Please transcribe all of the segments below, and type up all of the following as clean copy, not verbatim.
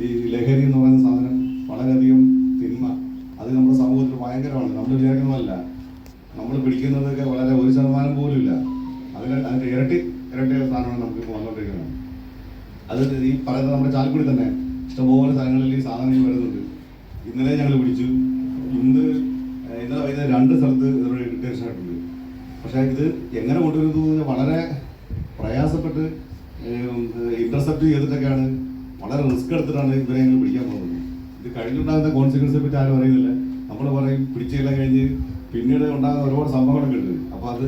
ഈ ലഹരി എന്ന് പറയുന്ന സാധനം വളരെയധികം തിന്മ, അത് നമ്മുടെ സമൂഹത്തിൽ ഭയങ്കരമാണ്. നമ്മൾ വിചാരിക്കുന്നതല്ല, നമ്മൾ പിടിക്കുന്നതൊക്കെ വളരെ 1% പോലും ഇല്ല. അതിൻ്റെ ഇരട്ടി സാധനമാണ് നമുക്ക് വന്നുകൊണ്ടിരിക്കുന്നത്. അത് ഈ പറയുന്നത് നമ്മുടെ ചാലക്കുടി തന്നെ ഇഷ്ടംപോലെ സ്ഥലങ്ങളിൽ ഈ സാധനങ്ങൾ വരുന്നുണ്ട്. ഇന്നലെ ഞങ്ങൾ പിടിച്ചു. ഇന്നലെ വൈകുന്നേരം 2 സ്ഥലത്ത് ഇതോടെ ഡിറ്റക്ഷൻ ആയിട്ടുണ്ട്. പക്ഷേ ഇത് എങ്ങനെ കൊണ്ടുവരുന്നത് വളരെ പ്രയാസപ്പെട്ട് ഇന്റർസെപ്റ്റ് ചെയ്തിട്ടൊക്കെയാണ്, വളരെ റിസ്ക് എടുത്തിട്ടാണ് ഇവരെ ഞങ്ങൾ പിടിക്കാൻ പോകുന്നത്. ഇത് കഴിഞ്ഞുണ്ടാകുന്ന കോൺസിക്വൻസിനെ പറ്റി ആരും അറിയുന്നില്ല. നമ്മൾ പറയും പിടിച്ചെല്ലാം കഴിഞ്ഞ് പിന്നീട് ഉണ്ടാകുന്ന ഒരുപാട് സംഭവങ്ങളൊക്കെ ഉണ്ട്. അപ്പോൾ അത്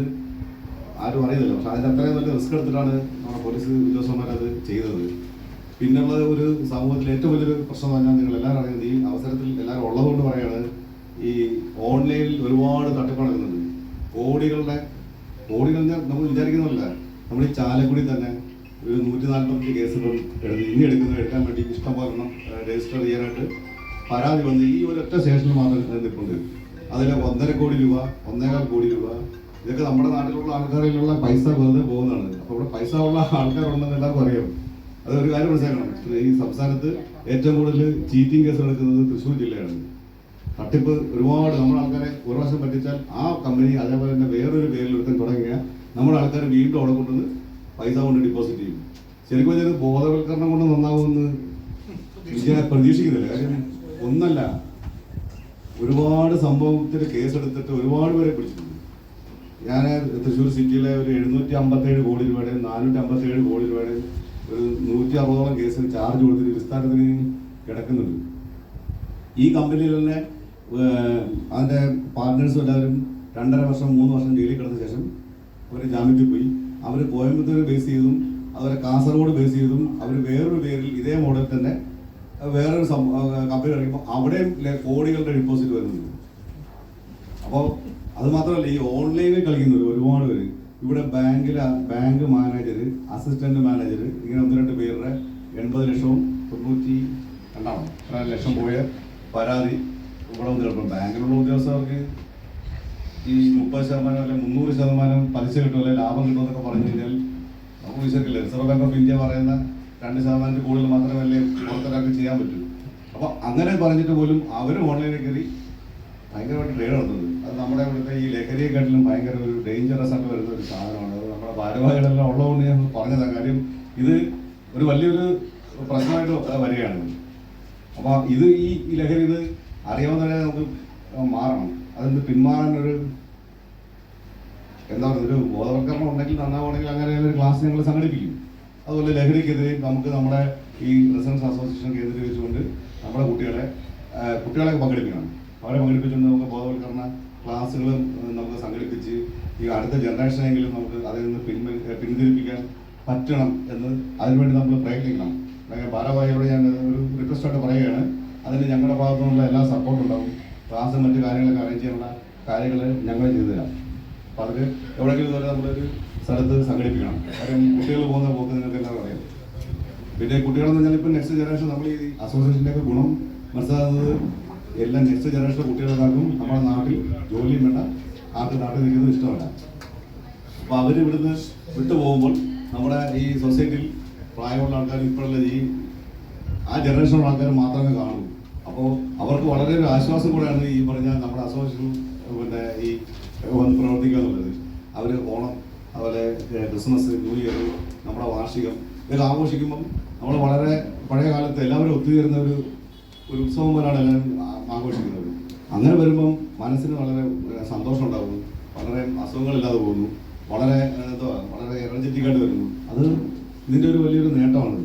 ആരും അറിയുന്നില്ല. പക്ഷെ അതിന് അത്രയും നല്ല റിസ്ക് എടുത്തിട്ടാണ് നമ്മുടെ പോലീസ് ഉദ്യോഗസ്ഥന്മാരത് ചെയ്തത്. പിന്നുള്ള ഒരു സമൂഹത്തിൽ ഏറ്റവും വലിയൊരു പ്രശ്നം പറഞ്ഞാൽ നിങ്ങൾ എല്ലാവരും അറിയുന്നത്, ഈ അവസരത്തിൽ എല്ലാവരും ഉള്ളതുകൊണ്ട് പറയാണ്, ഈ ഓൺലൈനിൽ ഒരുപാട് തട്ടിപ്പ് നടക്കുന്നുണ്ട്. കോടികൾ നമ്മൾ വിചാരിക്കുന്നില്ല. നമ്മൾ ഈ ചാലക്കുടി തന്നെ ഒരു 145 കേസുകൾ എടുക്കാൻ വേണ്ടി ഇഷ്ടംപോലെ രജിസ്റ്റർ ചെയ്യാനായിട്ട് പരാതി വന്ന് ഈ ഒരൊറ്റ സ്റ്റേഷനിൽ മാത്രം നിൽപ്പുണ്ട്. അതിൽ 1.5 കോടി രൂപ, 1.25 കോടി രൂപ, ഇതൊക്കെ നമ്മുടെ നാട്ടിലുള്ള ആൾക്കാരിലുള്ള പൈസ വെറുതെ പോകുന്നതാണ്. അപ്പോൾ ഇവിടെ പൈസ ഉള്ള ആൾക്കാരുണ്ടെന്ന് എല്ലാവർക്കും അറിയാം. അതൊരു കാര്യം മനസ്സിലാക്കണം, ഈ സംസ്ഥാനത്ത് ഏറ്റവും കൂടുതൽ ചീറ്റിംഗ് കേസ് എടുക്കുന്നത് തൃശ്ശൂർ ജില്ലയാണ്. തട്ടിപ്പ് ഒരുപാട് നമ്മുടെ ആൾക്കാരെ ഒരു പ്രാവശ്യം പറ്റിച്ചാൽ ആ കമ്പനി അതേപോലെ തന്നെ വേറൊരു പേരിൽ എടുക്കാൻ തുടങ്ങിയാൽ നമ്മുടെ ആൾക്കാർ വീണ്ടും അവിടെ കൊണ്ടുവന്ന് പൈസ കൊണ്ട് ഡിപ്പോസിറ്റ് ചെയ്യും. ശരിക്കും പറഞ്ഞാൽ ബോധവൽക്കരണം കൊണ്ട് നന്നാവുമെന്ന് ഞാൻ പ്രതീക്ഷിക്കുന്നില്ല. കാര്യം ഒന്നല്ല, ഒരുപാട് സംഭവത്തിൽ കേസെടുത്തിട്ട് ഒരുപാട് പേരെ പിടിച്ചിട്ടുണ്ട്. ഞാൻ തൃശ്ശൂർ സിറ്റിയിലെ ഒരു 757 കോടി രൂപയുടെയും 457 കോടി രൂപയുടെയും ഒരു 160ഓളം കേസിന് ചാർജ് കൊടുത്തിട്ട് വിസ്താരത്തിന് കിടക്കുന്നുണ്ട്. ഈ കമ്പനിയിൽ തന്നെ അതിൻ്റെ പാർട്ട്നേഴ്സും എല്ലാവരും 2.5 വർഷം 3 വർഷം ജയിലിൽ കിടന്ന ശേഷം അവർ ജാമ്യത്തിൽ പോയി. അവർ കോയമ്പത്തൂർ ബേസ് ചെയ്തും അതുപോലെ കാസർഗോഡ് ബേസ് ചെയ്തും അവർ വേറൊരു പേരിൽ ഇതേ മോഡൽ തന്നെ വേറൊരു കമ്പനി ഇറങ്ങിയപ്പോൾ അവിടെയും കോടികളുടെ ഡിപ്പോസിറ്റ് വരുന്നുണ്ട്. അപ്പോൾ അത് മാത്രമല്ല, ഈ ഓൺലൈനിൽ കളിക്കുന്നത് ഒരുപാട് പേര്. ഇവിടെ ബാങ്ക് മാനേജർ, അസിസ്റ്റന്റ് മാനേജർ, ഇങ്ങനെ 1-2 പേരുടെ 80 ലക്ഷവും 92 ലക്ഷം പോയ പരാതി ഇവിടെ വന്ന് കിടക്കും. ബാങ്കിലുള്ള ഉദ്യോഗസ്ഥർക്ക് ഈ 30% അല്ലെ 300% പലിശ കിട്ടും, അല്ലെ ലാഭം കിട്ടുമെന്നൊക്കെ പറഞ്ഞു കഴിഞ്ഞാൽ നമുക്ക് വിശ്വസിക്കില്ല. റിസർവ് ബാങ്ക് ഓഫ് ഇന്ത്യ പറയുന്ന 2% കൂടുതൽ മാത്രമല്ലേ പുറത്തൊരാൾക്ക് ചെയ്യാൻ പറ്റൂ. അപ്പോൾ അങ്ങനെ പറഞ്ഞിട്ട് പോലും അവർ ഓൺലൈനിൽ കയറി ഭയങ്കരമായിട്ട് ട്രേഡ് നടത്തുന്നത്. അത് നമ്മുടെ ഇവിടുത്തെ ഈ ലഹരിയെക്കാട്ടിലും ഭയങ്കര ഒരു ഡേഞ്ചറസ് ആയിട്ട് വരുന്ന ഒരു സാധനമാണ്. അത് നമ്മുടെ ഭാരവാഹികളെല്ലാം ഉള്ളതുകൊണ്ട് ഞാൻ പറഞ്ഞതാണ്. കാര്യം ഇത് ഒരു വലിയൊരു പ്രശ്നമായിട്ട് വരികയാണ്. അപ്പോൾ ഇത് ഈ ലഹരി ഇത് അറിയാവുന്ന തന്നെ നമുക്ക് മാറണം. അതിന് പിന്മാറാനൊരു എന്താ പറയുക, ഒരു ബോധവൽക്കരണം ഉണ്ടെങ്കിൽ നന്നാവുകയാണെങ്കിൽ അങ്ങനെ ഒരു ക്ലാസ് ഞങ്ങൾ സംഘടിപ്പിക്കും. അതുപോലെ ലഹരിക്കെതിരെ നമുക്ക് നമ്മുടെ ഈ റെസിഡൻസ് അസോസിയേഷൻ കേന്ദ്രീകരിച്ചുകൊണ്ട് നമ്മുടെ കുട്ടികളെ പങ്കെടുപ്പിക്കണം. അവരെ പങ്കെടുപ്പിച്ചുകൊണ്ട് നമുക്ക് ബോധവൽക്കരണ ക്ലാസ്സുകളും നമുക്ക് സംഘടിപ്പിച്ച് ഈ അടുത്ത ജനറേഷനെങ്കിലും നമുക്ക് അതിൽ നിന്ന് പിന്തിരിപ്പിക്കാൻ പറ്റണം എന്ന് അതിനുവേണ്ടി നമ്മൾ പ്രയത്നിക്കണം. ഭാരവാഹിയോട് ഞാൻ ഒരു റിക്വസ്റ്റായിട്ട് പറയുകയാണ്. അതിന് ഞങ്ങളുടെ ഭാഗത്തു നിന്നുള്ള എല്ലാ സപ്പോർട്ടും ഉണ്ടാവും. ക്ലാസ്സും മറ്റു കാര്യങ്ങളൊക്കെ അറേഞ്ച് ചെയ്യാനുള്ള കാര്യങ്ങൾ ഞങ്ങൾ ചെയ്തു തരാം. അപ്പോൾ അതിൽ എവിടെയെങ്കിലും ഇതുവരെ നമ്മളൊരു സ്ഥലത്ത് സംഘടിപ്പിക്കണം. കാര്യം കുട്ടികൾ പോകുന്ന പോക്ക് നിങ്ങൾക്ക് എന്താ പറയാം. പിന്നെ കുട്ടികളെന്ന് പറഞ്ഞാൽ ഇപ്പോൾ നെക്സ്റ്റ് ജനറേഷൻ നമ്മൾ ഈ അസോസിയേഷൻ്റെയൊക്കെ ഗുണം മനസ്സിലാകുന്നത് എല്ലാം നെക്സ്റ്റ് ജനറേഷൻ കുട്ടികളെക്കാർക്കും നമ്മുടെ നാട്ടിൽ ജോലിയും വേണ്ട, നാട്ടിൽ നിൽക്കുന്നത് ഇഷ്ടമല്ല. അപ്പോൾ അവർ ഇവിടുന്ന് വിട്ടു പോകുമ്പോൾ നമ്മുടെ ഈ സൊസൈറ്റിയിൽ പ്രായമുള്ള ആൾക്കാർ ഇപ്പോഴുള്ള ആ ജനറേഷനുള്ള ആൾക്കാർ മാത്രമേ കാണൂ. അപ്പോൾ അവർക്ക് വളരെ ഒരു ആശ്വാസം കൂടെയാണ് ഈ പറഞ്ഞ നമ്മുടെ അസോസിയേഷൻ പിന്നെ ഈ വന്ന് പ്രവർത്തിക്കുക എന്നുള്ളത്. അവർ ഓണം, അതുപോലെ ക്രിസ്മസ്, ന്യൂ ഇയർ, നമ്മുടെ വാർഷികം ഇതൊക്കെ ആഘോഷിക്കുമ്പം നമ്മൾ വളരെ പഴയ കാലത്ത് എല്ലാവരും ഒത്തുചേരുന്ന ഒരു ഉത്സവം പോലാണ് എല്ലാവരും ആഘോഷിക്കുന്നത്. അങ്ങനെ വരുമ്പം മനസ്സിന് വളരെ സന്തോഷം ഉണ്ടാകുന്നു, വളരെ അസുഖങ്ങളില്ലാതെ പോകുന്നു, വളരെ എനർജറ്റിക്കായിട്ട് വരുന്നു. അത് ഇതിൻ്റെ ഒരു വലിയൊരു നേട്ടമാണ്.